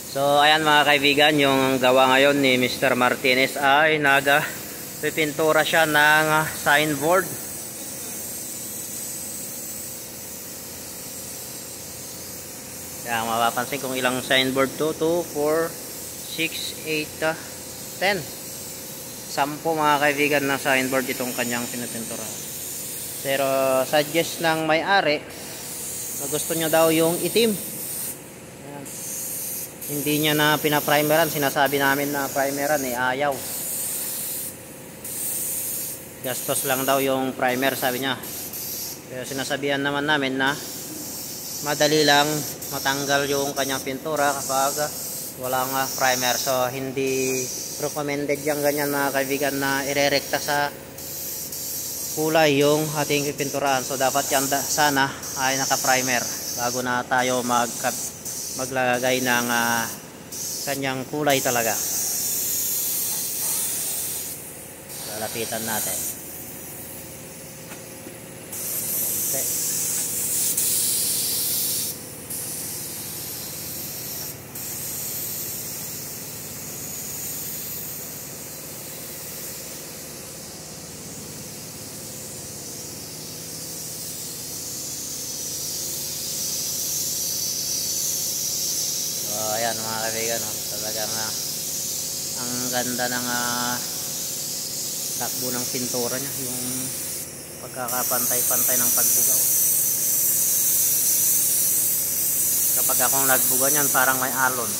So ayan mga kaibigan, yung gawa ngayon ni Mr. Martinez ay pipintura siya ng signboard. Kaya mapapansin kung ilang signboard to, 2, 4, 6, 8, 10. 10 mga kaibigan na signboard itong kanyang pinipintura. Pero suggest ng may-ari na gusto niya daw yung itim. Ayan. Hindi niya na pinaprimeran. Sinasabi namin na primeran ayaw. Gastos lang daw yung primer, sabi niya. Pero sinasabihan naman namin na madali lang matanggal yung kanyang pintura kapag walang primer. So hindi recommended yung ganyan mga kaibigan na irerekta sa kulay yung ating pipinturahan. So dapat yan sana ay naka-primer bago na tayo maglagay ng kanyang kulay talaga. Lalapitan natin. Okay. So ayan mga kaibigan, talagang ang ganda ng takbo ng pintura niya, yung pagkakapantay-pantay ng pagbuga. Kapag akong nagbuga niyan parang may alon.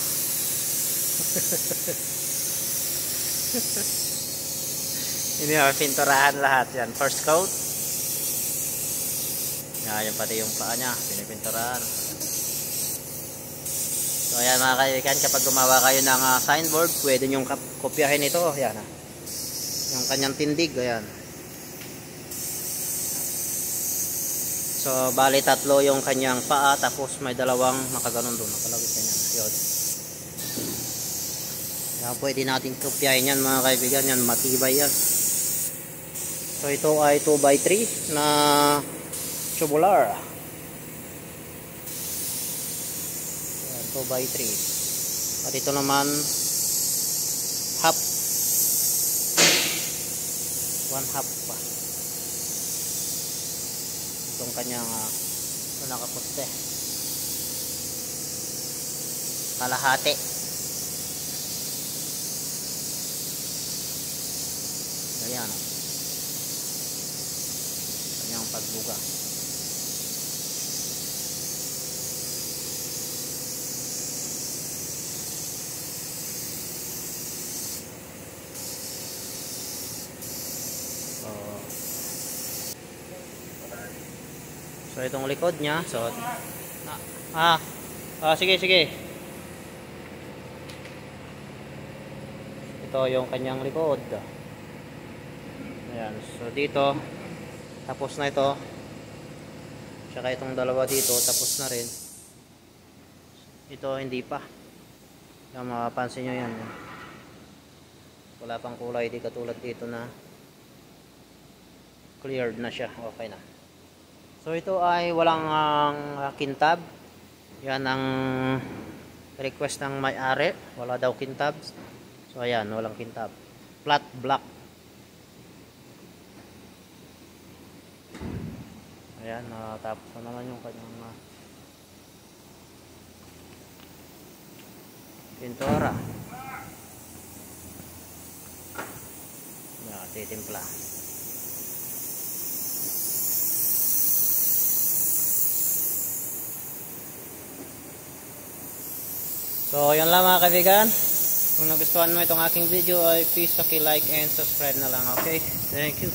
Hindi pinturahan lahat yan. First coat. Yan pati yung paa niya pinipinturahan. So ayan mga kaibigan, kapag gumawa kayo ng signboard, pwede nyo kopyahin ito. Ayan yung kanyang tindig. Ayan. So bali tatlo yung kanyang paa, tapos may dalawang nakaganon doon, nakalagay ganyan. Yun. Kaya pwede natin kopyahin yan mga kaibigan. Yan, matibay yan. So ito ay 2x3 na tubular. 2x3. At ito naman half. 1/2 pa. Itong kanyang nakapuste. Kalahati. Ayan. Kanyang pagbuga. So itong likod niya, so sige. Ito yung kanyang likod. Ayan, so dito tapos na ito. Tsaka itong dalawa dito tapos na rin. Ito hindi pa. Kaya mapapansin nyo yan. Wala pang kulay, di katulad dito na cleared na siya. Okay na. So ito ay walang kintab. Yan ang request ng may-ari. Wala daw kintab. So ayan, walang kintab. Flat black. Ayan, tapos na naman yung kanyang pintura. Ayan, titimpla. So yun lang mga kaibigan. Kung nagustuhan mo itong aking video ay please like and subscribe na lang. Okay? Thank you.